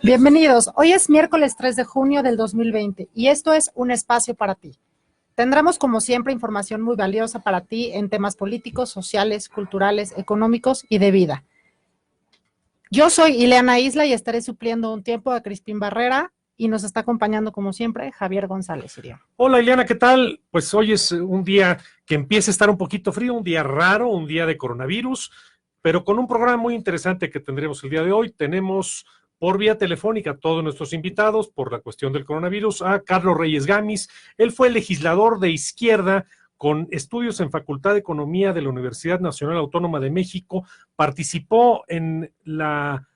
Bienvenidos, hoy es miércoles 3 de junio del 2020 y esto es Un Espacio para Ti. Tendremos como siempre información muy valiosa para ti en temas políticos, sociales, culturales, económicos y de vida. Yo soy Ileana Isla y estaré supliendo un tiempo a Crispín Barrera y nos está acompañando como siempre Javier González Irión. Hola Ileana, ¿qué tal? Pues hoy es un día que empieza a estar un poquito frío, un día raro, un día de coronavirus, pero con un programa muy interesante que tendremos el día de hoy. Tenemos por vía telefónica a todos nuestros invitados por la cuestión del coronavirus, a Carlos Reyes Gamis. Él fue legislador de izquierda con estudios en Facultad de Economía de la Universidad Nacional Autónoma de México, participó en la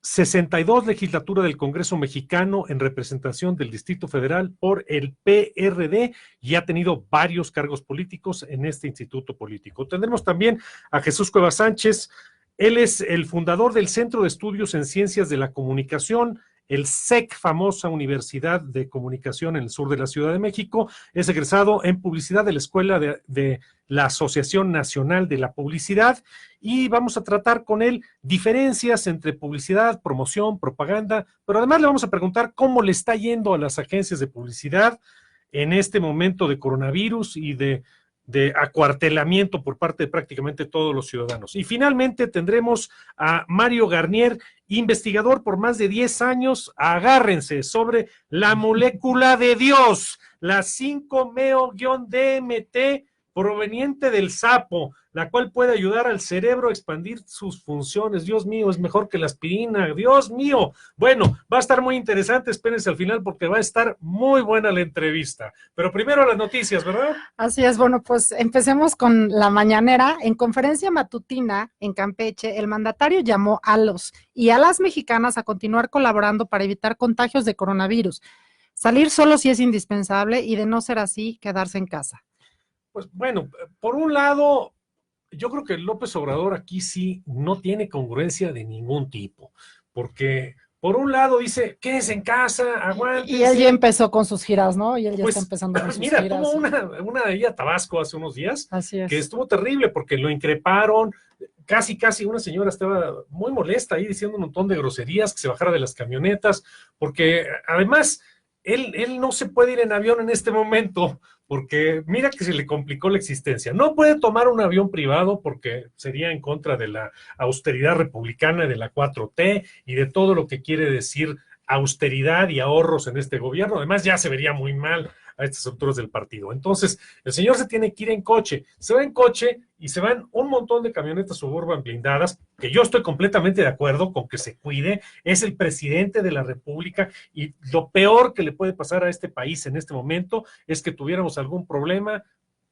62 legislatura del Congreso Mexicano en representación del Distrito Federal por el PRD y ha tenido varios cargos políticos en este instituto político. Tendremos también a Jesús Cuevas Sánchez. Él es el fundador del Centro de Estudios en Ciencias de la Comunicación, el CEC, famosa Universidad de Comunicación en el sur de la Ciudad de México. Es egresado en Publicidad de la Escuela de la Asociación Nacional de la Publicidad y vamos a tratar con él diferencias entre publicidad, promoción, propaganda, pero además le vamos a preguntar cómo le está yendo a las agencias de publicidad en este momento de coronavirus y de acuartelamiento por parte de prácticamente todos los ciudadanos. Y finalmente tendremos a Mario Garnier, investigador por más de 10 años, agárrense, sobre la molécula de Dios, la 5-meo-DMT proveniente del sapo, la cual puede ayudar al cerebro a expandir sus funciones. Dios mío, es mejor que la aspirina, Dios mío. Bueno, va a estar muy interesante, espérense al final porque va a estar muy buena la entrevista. Pero primero las noticias, ¿verdad? Así es, bueno, pues empecemos con la mañanera. En conferencia matutina en Campeche, el mandatario llamó a los y a las mexicanas a continuar colaborando para evitar contagios de coronavirus. Salir solo si es indispensable y de no ser así, quedarse en casa. Pues bueno, por un lado, yo creo que López Obrador aquí sí no tiene congruencia de ningún tipo, porque por un lado dice, quédese en casa, aguántense. Y él ya empezó con sus giras, ¿no? Y él ya pues, está empezando con sus mira, giras. tuvo una de ella a Tabasco hace unos días, Así es. que estuvo terrible porque lo increparon, casi una señora estaba muy molesta ahí diciendo un montón de groserías, que se bajara de las camionetas, porque además él no se puede ir en avión en este momento, porque mira que se le complicó la existencia. No puede tomar un avión privado porque sería en contra de la austeridad republicana, de la 4T y de todo lo que quiere decir austeridad y ahorros en este gobierno. Además, ya se vería muy mal a estas alturas del partido. Entonces, el señor se tiene que ir en coche. Se va en coche y se van un montón de camionetas Suburban blindadas, que yo estoy completamente de acuerdo con que se cuide. Es el presidente de la República y lo peor que le puede pasar a este país en este momento es que tuviéramos algún problema.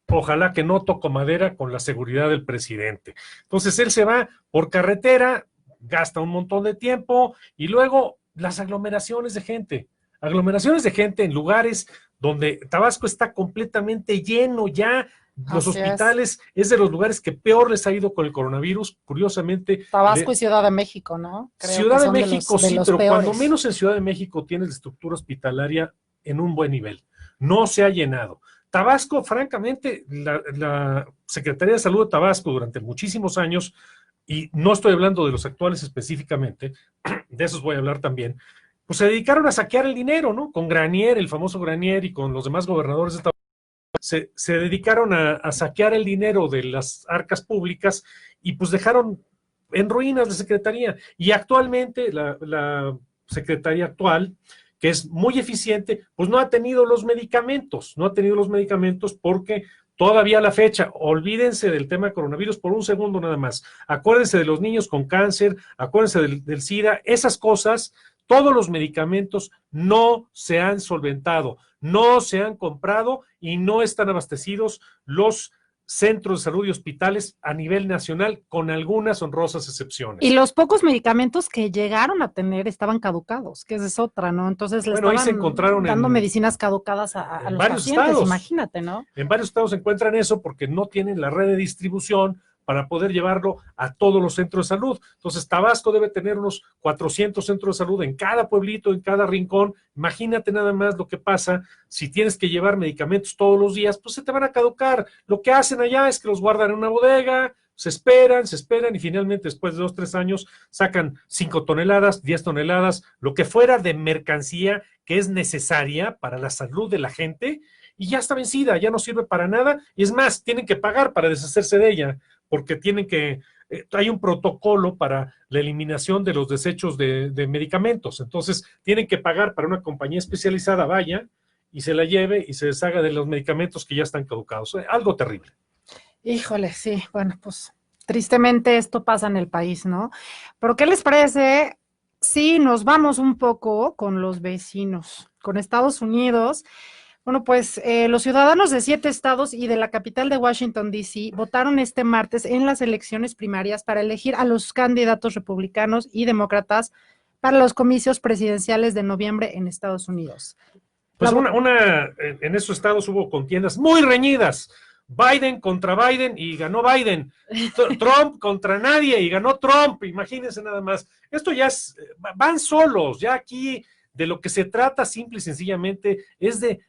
Ojalá que no, toco madera, con la seguridad del presidente. Entonces, él se va por carretera, gasta un montón de tiempo y luego las aglomeraciones de gente en lugares donde Tabasco está completamente lleno ya. Los hospitales es de los lugares que peor les ha ido con el coronavirus, curiosamente. Tabasco y Ciudad de México, ¿no? Creo Ciudad de México sí, pero peores. Cuando menos en Ciudad de México tienes la estructura hospitalaria en un buen nivel. No se ha llenado. Tabasco, francamente, la Secretaría de Salud de Tabasco durante muchísimos años, y no estoy hablando de los actuales específicamente, de esos voy a hablar también, pues se dedicaron a saquear el dinero, ¿no? Con Granier, el famoso Granier, y con los demás gobernadores de Tabasco, se dedicaron a saquear el dinero de las arcas públicas y pues dejaron en ruinas la Secretaría. Y actualmente la Secretaría actual, que es muy eficiente, pues no ha tenido los medicamentos, porque todavía a la fecha, olvídense del tema coronavirus por un segundo nada más, acuérdense de los niños con cáncer, acuérdense del SIDA, esas cosas. Todos los medicamentos no se han solventado, no se han comprado y no están abastecidos los centros de salud y hospitales a nivel nacional, con algunas honrosas excepciones. Y los pocos medicamentos que llegaron a tener estaban caducados, que esa es otra, ¿no? Entonces le estaban se encontraron dando medicinas caducadas a los pacientes, estados. Imagínate, ¿no? En varios estados se encuentran eso porque no tienen la red de distribución para poder llevarlo a todos los centros de salud. Entonces, Tabasco debe tener unos 400 centros de salud en cada pueblito, en cada rincón. Imagínate nada más lo que pasa si tienes que llevar medicamentos todos los días, pues se te van a caducar. Lo que hacen allá es que los guardan en una bodega, se esperan y finalmente después de 2, 3 años sacan 5 toneladas, 10 toneladas, lo que fuera de mercancía que es necesaria para la salud de la gente y ya está vencida, ya no sirve para nada y es más, tienen que pagar para deshacerse de ella porque hay un protocolo para la eliminación de los desechos de medicamentos, entonces tienen que pagar para una compañía especializada vaya y se la lleve y se deshaga de los medicamentos que ya están caducados. Algo terrible. Híjole, sí, bueno, pues tristemente esto pasa en el país, ¿no? Pero ¿qué les parece si nos vamos un poco con los vecinos, con Estados Unidos? Bueno, pues los ciudadanos de 7 estados y de la capital de Washington, D.C., votaron este martes en las elecciones primarias para elegir a los candidatos republicanos y demócratas para los comicios presidenciales de noviembre en Estados Unidos. Pues en esos estados hubo contiendas muy reñidas. Biden contra Biden y ganó Biden. Trump contra nadie y ganó Trump. Imagínense nada más. Esto ya van solos. Ya aquí de lo que se trata simple y sencillamente es de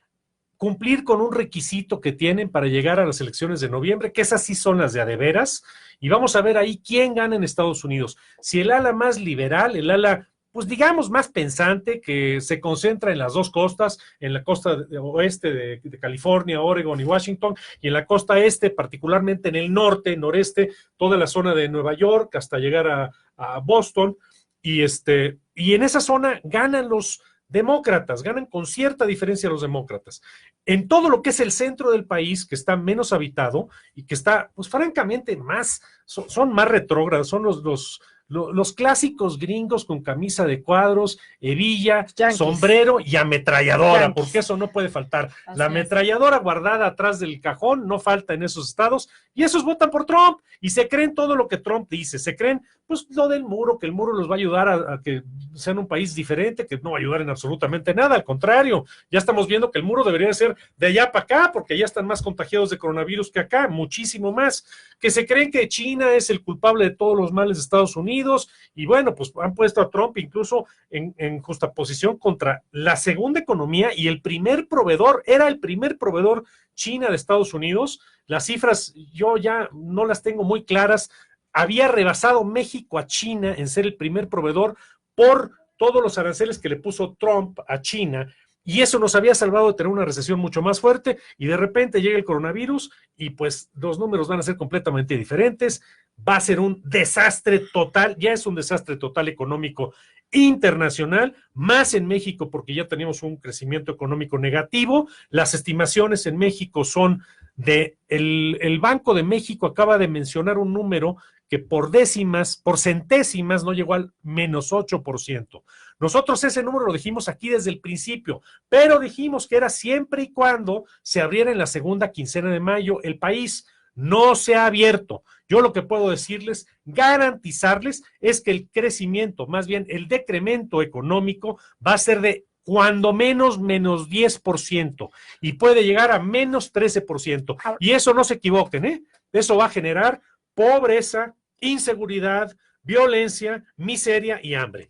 cumplir con un requisito que tienen para llegar a las elecciones de noviembre, que esas sí son las de a de veras, y vamos a ver ahí quién gana en Estados Unidos. Si el ala más liberal, el ala pues digamos más pensante, que se concentra en las dos costas, en la costa oeste de California, Oregon y Washington, y en la costa este, particularmente en el norte, noreste, toda la zona de Nueva York, hasta llegar a Boston, y en esa zona ganan los demócratas, ganan con cierta diferencia los demócratas. En todo lo que es el centro del país, que está menos habitado y que está, pues francamente, son más retrógrados, son los clásicos gringos con camisa de cuadros, hebilla, Yankees, sombrero y ametralladora, Yankees, porque eso no puede faltar. Así la ametralladora guardada atrás del cajón no falta en esos estados, y esos votan por Trump, y se creen todo lo que Trump dice, se creen pues lo del muro, que el muro los va a ayudar a que sean un país diferente, que no va a ayudar en absolutamente nada, al contrario, ya estamos viendo que el muro debería ser de allá para acá, porque ya están más contagiados de coronavirus que acá, muchísimo más, que se creen que China es el culpable de todos los males de Estados Unidos, y bueno, pues han puesto a Trump incluso en justaposición contra la segunda economía y el primer proveedor, era el primer proveedor China de Estados Unidos. Las cifras yo ya no las tengo muy claras, había rebasado México a China en ser el primer proveedor por todos los aranceles que le puso Trump a China, y eso nos había salvado de tener una recesión mucho más fuerte, y de repente llega el coronavirus y pues los números van a ser completamente diferentes, va a ser un desastre total, ya es un desastre total económico internacional, más en México porque ya tenemos un crecimiento económico negativo. Las estimaciones en México son el Banco de México acaba de mencionar un número que por centésimas no llegó al -8%. Nosotros ese número lo dijimos aquí desde el principio, pero dijimos que era siempre y cuando se abriera en la segunda quincena de mayo el país. No se ha abierto. Yo lo que puedo decirles, garantizarles, es que el crecimiento, más bien el decremento económico va a ser de cuando menos -10% y puede llegar a -13%. Y eso no se equivoquen, eso va a generar pobreza, inseguridad, violencia, miseria y hambre.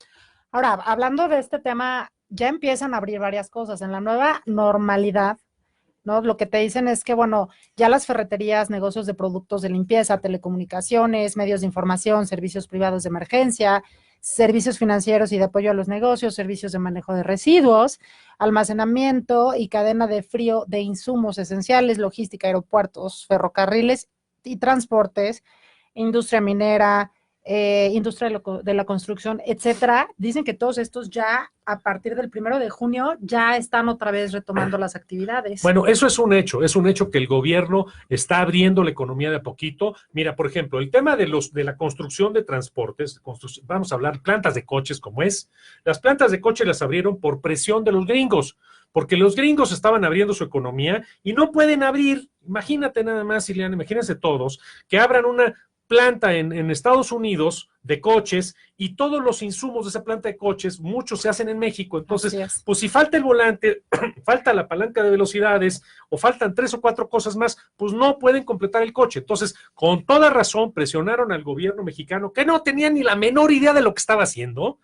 Ahora, hablando de este tema, ya empiezan a abrir varias cosas. En la nueva normalidad, ¿no? Lo que te dicen es que, bueno, ya las ferreterías, negocios de productos de limpieza, telecomunicaciones, medios de información, servicios privados de emergencia, servicios financieros y de apoyo a los negocios, servicios de manejo de residuos, almacenamiento y cadena de frío de insumos esenciales, logística, aeropuertos, ferrocarriles y transportes, industria minera, industria de la construcción, etcétera. Dicen que todos estos ya a partir del 1 de junio ya están otra vez retomando las actividades. Bueno, eso es un hecho que el gobierno está abriendo la economía de a poquito. Mira, por ejemplo, el tema de la construcción de transportes, vamos a hablar plantas de coches como es, las plantas de coches las abrieron por presión de los gringos, porque los gringos estaban abriendo su economía y no pueden abrir, imagínate nada más, Ileana, imagínense todos, que abran una planta en Estados Unidos de coches y todos los insumos de esa planta de coches, muchos se hacen en México, entonces, pues si falta el volante, falta la palanca de velocidades o faltan 3 o 4 cosas más, pues no pueden completar el coche. Entonces, con toda razón, presionaron al gobierno mexicano, que no tenía ni la menor idea de lo que estaba haciendo.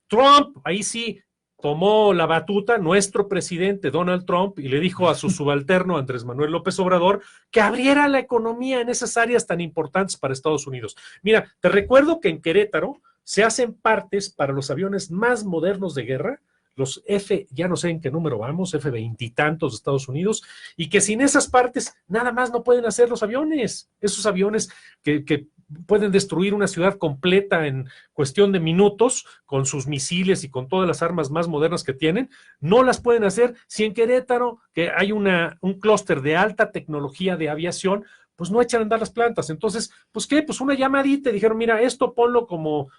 Trump, ahí sí, tomó la batuta nuestro presidente Donald Trump y le dijo a su subalterno Andrés Manuel López Obrador que abriera la economía en esas áreas tan importantes para Estados Unidos. Mira, te recuerdo que en Querétaro se hacen partes para los aviones más modernos de guerra, los ya no sé en qué número vamos, F-20 y tantos de Estados Unidos, y que sin esas partes nada más no pueden hacer los aviones, esos aviones que pueden destruir una ciudad completa en cuestión de minutos con sus misiles y con todas las armas más modernas que tienen, no las pueden hacer si en Querétaro, que hay un clúster de alta tecnología de aviación, pues no echan a andar las plantas. Entonces, pues qué, pues una llamadita y dijeron, mira, esto ponlo como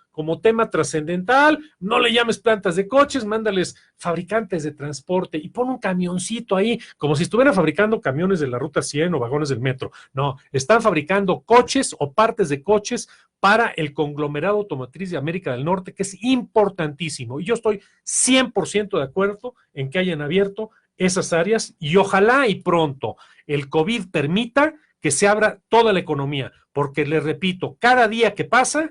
tema trascendental, no le llames plantas de coches, mándales fabricantes de transporte y pon un camioncito ahí, como si estuvieran fabricando camiones de la Ruta 100 o vagones del metro. No, están fabricando coches o partes de coches para el conglomerado automotriz de América del Norte, que es importantísimo. Y yo estoy 100% de acuerdo en que hayan abierto esas áreas y ojalá y pronto el COVID permita que se abra toda la economía, porque les repito, cada día que pasa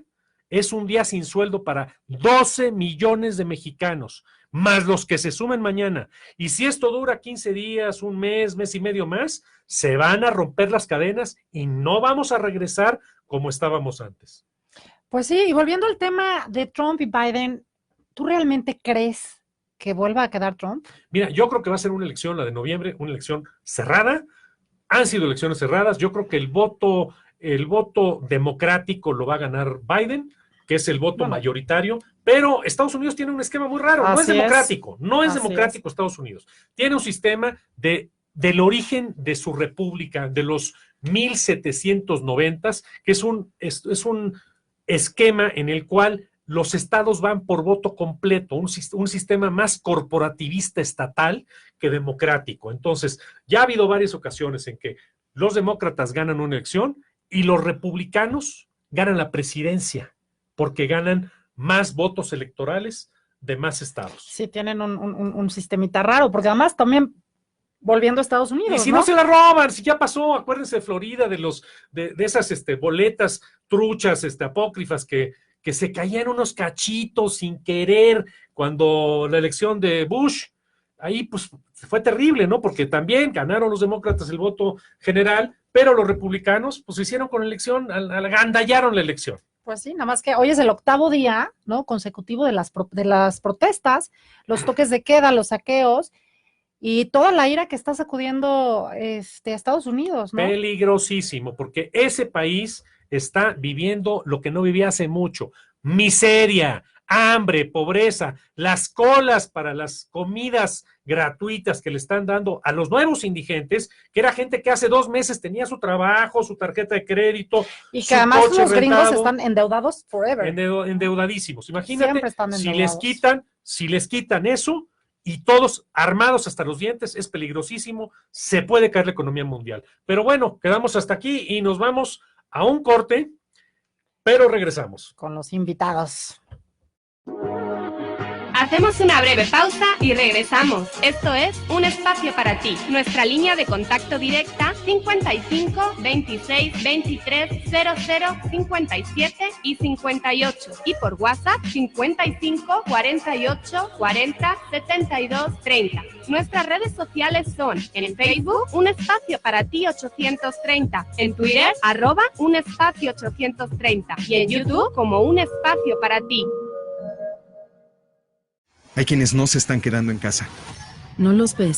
es un día sin sueldo para 12 millones de mexicanos, más los que se sumen mañana. Y si esto dura 15 días, un mes, mes y medio más, se van a romper las cadenas y no vamos a regresar como estábamos antes. Pues sí, y volviendo al tema de Trump y Biden, ¿tú realmente crees que vuelva a quedar Trump? Mira, yo creo que va a ser una elección, la de noviembre, una elección cerrada. Han sido elecciones cerradas. Yo creo que el voto democrático lo va a ganar Biden, que es el voto mayoritario, pero Estados Unidos tiene un esquema muy raro, no es democrático, Estados Unidos. Tiene un sistema del origen de su república, de los 1790, que es un esquema en el cual los estados van por voto completo, un sistema más corporativista estatal que democrático. Entonces, ya ha habido varias ocasiones en que los demócratas ganan una elección y los republicanos ganan la presidencia, porque ganan más votos electorales de más estados. Sí, tienen un sistemita raro, porque además también volviendo a Estados Unidos, y si no se la roban, si ya pasó, acuérdense de Florida, de esas boletas truchas, apócrifas que se caían unos cachitos sin querer cuando la elección de Bush, ahí pues fue terrible, ¿no? Porque también ganaron los demócratas el voto general, pero los republicanos pues hicieron con la elección, agandallaron la elección. Pues sí, nada más que hoy es el 8º día, ¿no? Consecutivo de las protestas, los toques de queda, los saqueos y toda la ira que está sacudiendo a Estados Unidos, ¿no? Peligrosísimo, porque ese país está viviendo lo que no vivía hace mucho: miseria, hambre, pobreza, las colas para las comidas gratuitas que le están dando a los nuevos indigentes, que era gente que hace 2 meses tenía su trabajo, su tarjeta de crédito, y que además los gringos están endeudados forever. Endeudadísimos. Imagínate, si les quitan eso y todos armados hasta los dientes, es peligrosísimo, se puede caer la economía mundial. Pero bueno, quedamos hasta aquí y nos vamos a un corte, pero regresamos. Con los invitados. Hacemos una breve pausa y regresamos. Esto es Un Espacio para Ti. Nuestra línea de contacto directa 55 26 23 00 57 y 58. Y por WhatsApp 55 48 40 72 30. Nuestras redes sociales son en Facebook Un Espacio para Ti 830, en Twitter @Un Espacio 830 y en YouTube como Un Espacio para Ti. Hay quienes no se están quedando en casa. ¿No los ves?